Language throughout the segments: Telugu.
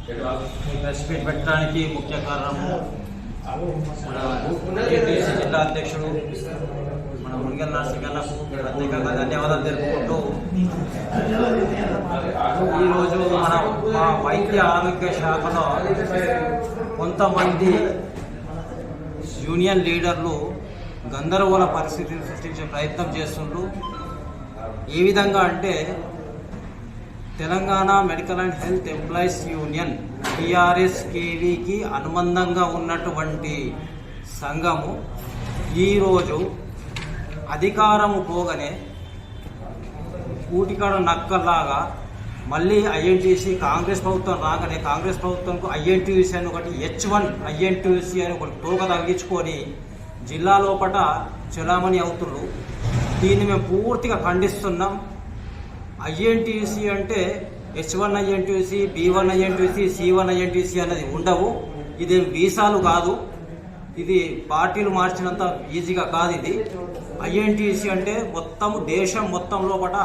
ప్రెస్ మీట్ పెట్టడానికి ముఖ్య కారణము మన ఏపీసీ జిల్లా అధ్యక్షుడు మన మునిగల్ నరసింహన్నకు ప్రత్యేకంగా ధన్యవాదాలు తెలుపుకుంటూ ఈరోజు మా వైద్య ఆరోగ్య శాఖలో కొంతమంది యూనియన్ లీడర్లు గందరగోళ పరిస్థితిని సృష్టించే ప్రయత్నం చేస్తుండ్రు. ఏ విధంగా అంటే Telangana medical and health employees union TRS-KVకి అనుబంధంగా ఉన్నటువంటి సంఘము ఈరోజు అధికారము పోగానే కూటికాడ నక్కలాగా మళ్ళీ INTUC కాంగ్రెస్ ప్రభుత్వం రాగానే కాంగ్రెస్ ప్రభుత్వంకు INTUC అని ఒకటి H1 INTUC అని ఒకటి తోక తగ్గించుకొని జిల్లా లోపల చలామణి అవుతున్నారు. దీన్ని మేము పూర్తిగా ఖండిస్తున్నాం. INTUC అంటే H1 INTUC, B1 INTUC, C1 INTUC అనేది ఉండవు. ఇదేం వీసాలు కాదు, ఇది పార్టీలు మార్చినంత ఈజీగా కాదు. ఇది INTUC అంటే మొత్తము దేశం మొత్తం లోపల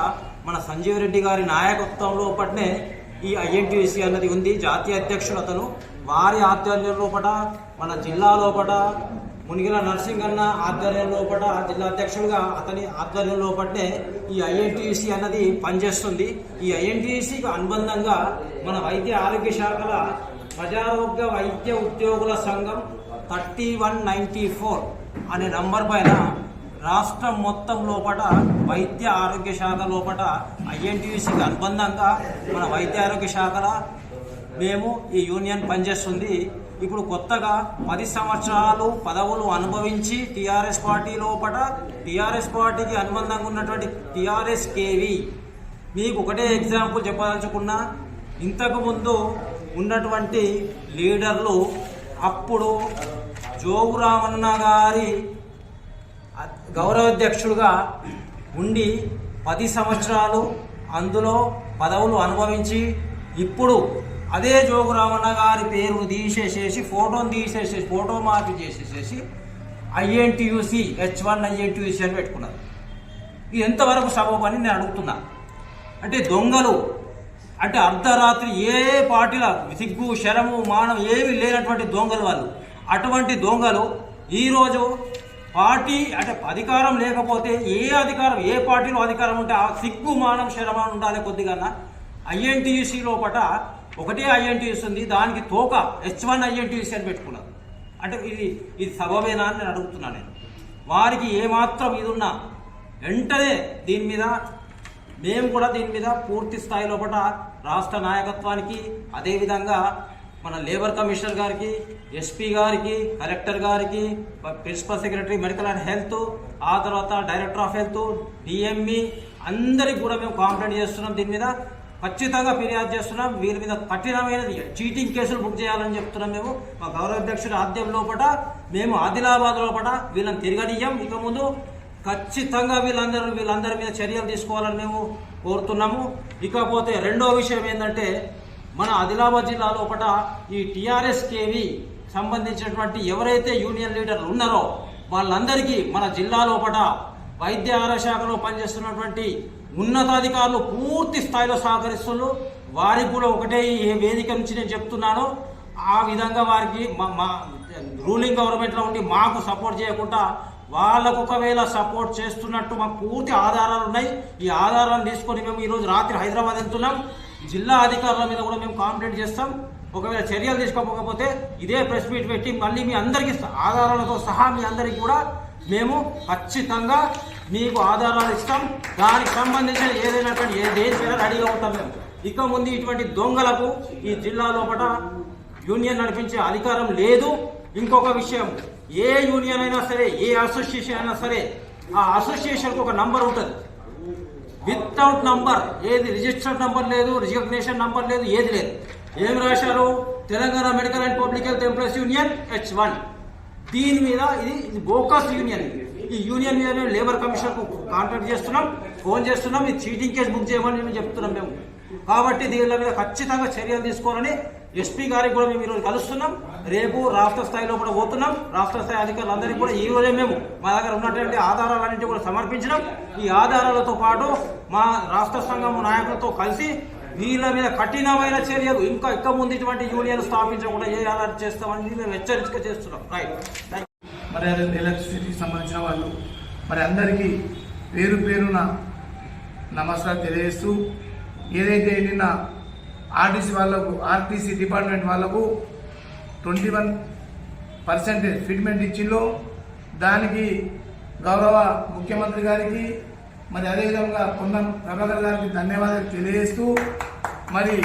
మన సంజీవ్ రెడ్డి గారి నాయకత్వం లోపలనే ఈ INTUC అన్నది ఉంది. జాతీయ అధ్యక్షుడు అతను, వారి ఆధ్వర్యం లోపల మన జిల్లా లోపల మునిగిల నరసింహన్న ఆధ్వర్యం లోపల జిల్లా అధ్యక్షుడిగా అతని ఆధ్వర్యం లోపలనే ఈ INTUC అన్నది పనిచేస్తుంది. ఈ INTUCకి అనుబంధంగా మన వైద్య ఆరోగ్య శాఖల ప్రజారోగ్య వైద్య ఉద్యోగుల సంఘం 3194 అనే నంబర్ పైన రాష్ట్రం మొత్తం లోపల వైద్య ఆరోగ్య శాఖ లోపల INTUCకి అనుబంధంగా మన వైద్య ఆరోగ్య శాఖల మేము ఈ యూనియన్ పనిచేస్తుంది. ఇప్పుడు కొత్తగా 10 సంవత్సరాలు పదవులు అనుభవించి TRS పార్టీ లోపల TRS పార్టీకి అనుబంధంగా ఉన్నటువంటి TRS-KV మీకు ఒకటే ఎగ్జాంపుల్ చెప్పదలుచుకున్నా. ఇంతకుముందు ఉన్నటువంటి లీడర్లు అప్పుడు జోగురామన్న గారి గౌరవాధ్యక్షుడుగా ఉండి 10 సంవత్సరాలు అందులో పదవులు అనుభవించి ఇప్పుడు అదే జోగురామన్న గారి పేరును తీసేసేసి ఫోటో మార్పు చేసేసేసి INTUC H1 INTUC అని పెట్టుకున్నారు. ఇది ఎంతవరకు సబబు అని నేను అడుగుతున్నా. అంటే దొంగలు అంటే అర్ధరాత్రి ఏ పార్టీల సిగ్గు శరము మానం ఏమీ లేనటువంటి దొంగలు వాళ్ళు. అటువంటి దొంగలు ఈరోజు పార్టీ అంటే అధికారం లేకపోతే ఏ పార్టీలో అధికారం ఉంటే ఆ సిగ్గు మానం శరమం ఉండాలి కొద్దిగా. INTUC లోపల ఒకటే INTUC ఉంది, దానికి తోక H1 INTUC అని పెట్టుకున్నారు. అంటే ఇది సబబేనా అని నేను అడుగుతున్నాను. నేను వారికి ఏమాత్రం ఇది ఉన్నా వెంటనే దీని మీద మేము కూడా దీని మీద పూర్తి స్థాయి లోపల రాష్ట్ర నాయకత్వానికి, అదేవిధంగా మన లేబర్ కమిషనర్ గారికి, SP గారికి, కలెక్టర్ గారికి, principal secretary medical and health, ఆ తర్వాత డైరెక్టర్ ఆఫ్ హెల్త్, DME అందరికి కూడా మేము కాంప్లైంట్ చేస్తున్నాం. దీని మీద ఖచ్చితంగా ఫిర్యాదు చేస్తున్నాం. వీరి మీద కఠినమైనది చీటింగ్ కేసులు బుక్ చేయాలని చెప్తున్నాం. మేము మా గౌరవాధ్యక్షుడు ఆద్యం లోపల మేము ఆదిలాబాద్ లోపల వీళ్ళని తిరగనియ్యం. ఇక ముందు ఖచ్చితంగా వీళ్ళందరి మీద చర్యలు తీసుకోవాలని మేము కోరుతున్నాము. ఇకపోతే రెండో విషయం ఏంటంటే మన ఆదిలాబాద్ జిల్లా లోపల ఈ TRS-KV సంబంధించినటువంటి ఎవరైతే యూనియన్ లీడర్లు ఉన్నారో వాళ్ళందరికీ మన జిల్లా లోపల వైద్య ఆరోగ్య శాఖలో పనిచేస్తున్నటువంటి ఉన్నతాధికారులు పూర్తి స్థాయిలో సహకరిస్తున్నారు. వారికి కూడా ఒకటే ఈ వేదిక నుంచి నేను చెప్తున్నాను, ఆ విధంగా వారికి మా రూలింగ్ గవర్నమెంట్లో ఉండి మాకు సపోర్ట్ చేయకుండా వాళ్ళకు ఒకవేళ సపోర్ట్ చేస్తున్నట్టు మాకు పూర్తి ఆధారాలు ఉన్నాయి. ఈ ఆధారాలను తీసుకొని మేము ఈరోజు రాత్రి హైదరాబాద్ వెళ్తున్నాం. జిల్లా అధికారుల మీద కూడా మేము కంప్లైంట్ చేస్తాం. ఒకవేళ చర్యలు తీసుకోకపోతే ఇదే ప్రెస్ మీట్ పెట్టి మళ్ళీ మీ అందరికీ ఆధారాలతో సహా మీ అందరికీ కూడా మేము ఖచ్చితంగా మీకు ఆధారాలు ఇస్తాం. దానికి సంబంధించిన ఏదైనటువంటి దేనిపైన రెడీగా ఉంటాం మేము. ఇక ముందు ఇటువంటి దొంగలకు ఈ జిల్లా లోపల యూనియన్ నడిపించే అధికారం లేదు. ఇంకొక విషయం, ఏ యూనియన్ అయినా సరే, ఏ అసోసియేషన్ అయినా సరే, ఆ అసోసియేషన్కి ఒక నంబర్ ఉంటుంది. వితౌట్ నంబర్ ఏది రిజిస్టర్డ్ నంబర్ లేదు, రికగ్నేషన్ నంబర్ లేదు, ఏది లేదు. ఏం రాశారు? Telangana medical and public health employees union H1. దీని మీద ఇది బోకస్ యూనియన్. ఈ యూనియన్ మీద మేము లేబర్ కమిషనర్కు కాంటాక్ట్ చేస్తున్నాం, ఫోన్ చేస్తున్నాం. ఇది చీటింగ్ కేసు బుక్ చేయమని మేము చెప్తున్నాం మేము. కాబట్టి దీని మీద ఖచ్చితంగా చర్యలు తీసుకోవాలని SP గారికి కూడా మేము ఈరోజు కలుస్తున్నాం. రేపు రాష్ట్ర స్థాయిలో కూడా పోతున్నాం. రాష్ట్ర స్థాయి అధికారులందరికీ కూడా ఈ రోజే మేము మా దగ్గర ఉన్నటువంటి ఆధారాలన్నింటినీ కూడా సమర్పించినాం. ఈ ఆధారాలతో పాటు మా రాష్ట్ర సంఘం నాయకులతో కలిసి వీళ్ళ మీద కఠినమైన చర్యలు ఇంకా ముందు ఇటువంటి యూనియన్ స్థాపించకుండా చేయాలని చేస్తామని మేము హెచ్చరిక చేస్తున్నాం. రైట్. మరి ఎలక్ట్రిసిటీకి సంబంధించిన వాళ్ళు మరి అందరికీ పేరు పేరున నమస్కారం తెలియజేస్తూ, ఏదైతే నిన్న ఆర్టీసీ డిపార్ట్మెంట్ వాళ్ళకు 21% ఫిట్మెంట్ ఇచ్చిందో దానికి గౌరవ ముఖ్యమంత్రి గారికి మరి అదేవిధంగా పొన్నం ప్రభాకర్ గారికి ధన్యవాదాలు తెలియజేస్తూ, మరి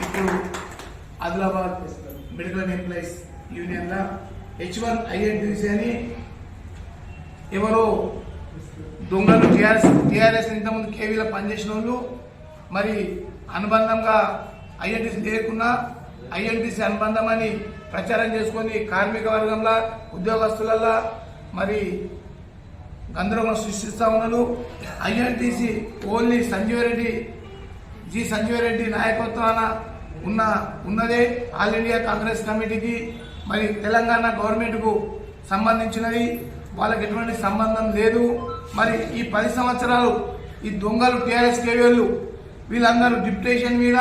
ఇప్పుడు ఆదిలాబాద్ మెడికల్ ఎంప్లాయీస్ యూనియన్ల H1INTC అని ఎవరో దొంగలు టీఆర్ఎస్ ఇంతకుముందు కేవీలో పనిచేసిన వాళ్ళు మరి అనుబంధంగా ఐఎన్టీసీ లేకున్నా ఐఎన్టీసీ అనుబంధం అని ప్రచారం చేసుకొని కార్మిక వర్గంలో ఉద్యోగస్తులలో మరి గందరగోళం సృష్టిస్తూ ఉన్నారు. ఐఎన్టీసీ ఓన్లీ సంజీవరెడ్డి నాయకత్వాన ఉన్నదే ఆల్ ఇండియా కాంగ్రెస్ కమిటీకి మరి తెలంగాణ గవర్నమెంట్కు సంబంధించినది, వాళ్ళకి ఎటువంటి సంబంధం లేదు. మరి ఈ 10 సంవత్సరాలు ఈ దొంగలు టీఆర్ఎస్ కేవీలు వీళ్ళందరూ డిప్యుటేషన్ మీద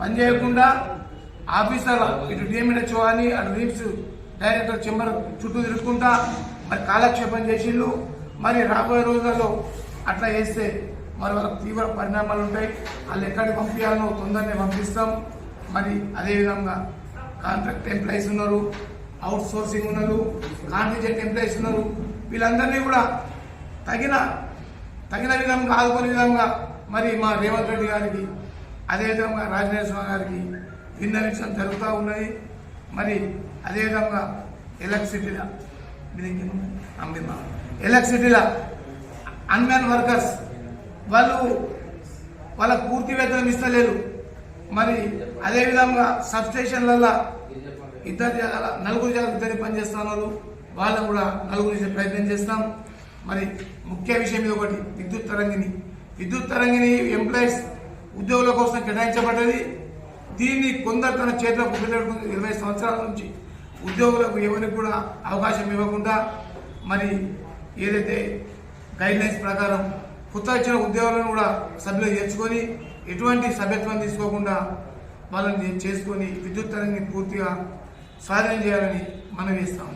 పనిచేయకుండా ఆఫీసర్లు ఇటు డిఎంహెచ్ఓ అని అటు రీమ్స్ డైరెక్టర్ చెంబర్ చుట్టూ తిరుగుకుంటా మరి కాలక్షేపం చేసిండ్రు. మరి రాబోయే రోజులలో అట్లా చేస్తే మరి వాళ్ళకి తీవ్ర పరిణామాలు ఉంటాయి. వాళ్ళు ఎక్కడికి పంపించాలో తొందరనే పంపిస్తాం. మరి అదేవిధంగా కాంట్రాక్ట్ ఎంప్లాయీస్ ఉన్నారు, అవుట్ సోర్సింగ్ ఉన్నారు, కాంట్రాక్ట్ ఎంప్లాయీస్ ఉన్నారు. వీళ్ళందరినీ కూడా తగిన విధంగా ఆదుకునే విధంగా మరి మా రేవంత్ రెడ్డి గారికి అదేవిధంగా రాజనేశ్వర గారికి విన్నవించడం జరుగుతూ ఉన్నది. మరి అదేవిధంగా ఎలక్ట్రిసిటీల అన్మ్యాన్ వర్కర్స్ వాళ్ళకు పూర్తి వేతనం ఇస్తలేరు. మరి అదేవిధంగా సబ్స్టేషన్లలో నలుగురు ఇద్దరు పనిచేస్తున్నారు, వాళ్ళకు కూడా నలుగురు ఇచ్చే ప్రయత్నం చేస్తాం. మరి ముఖ్య విషయం ఇది ఒకటి, విద్యుత్ తరంగిణి ఎంప్లాయీస్ ఉద్యోగుల కోసం కేటాయించబడ్డది. దీన్ని కొందరు తన చేతులకు 20 సంవత్సరాల నుంచి ఉద్యోగులకు ఎవరికి కూడా అవకాశం ఇవ్వకుండా మరి ఏదైతే గైడ్లైన్స్ ప్రకారం కొత్త ఇచ్చిన ఉద్యోగులను కూడా సభ్యులు చేర్చుకొని ఎటువంటి సభ్యత్వం తీసుకోకుండా వాళ్ళని చేసుకొని విద్యుత్ తరంగిణి పూర్తిగా స్వాధీనం చేయాలని మనం చేస్తాం.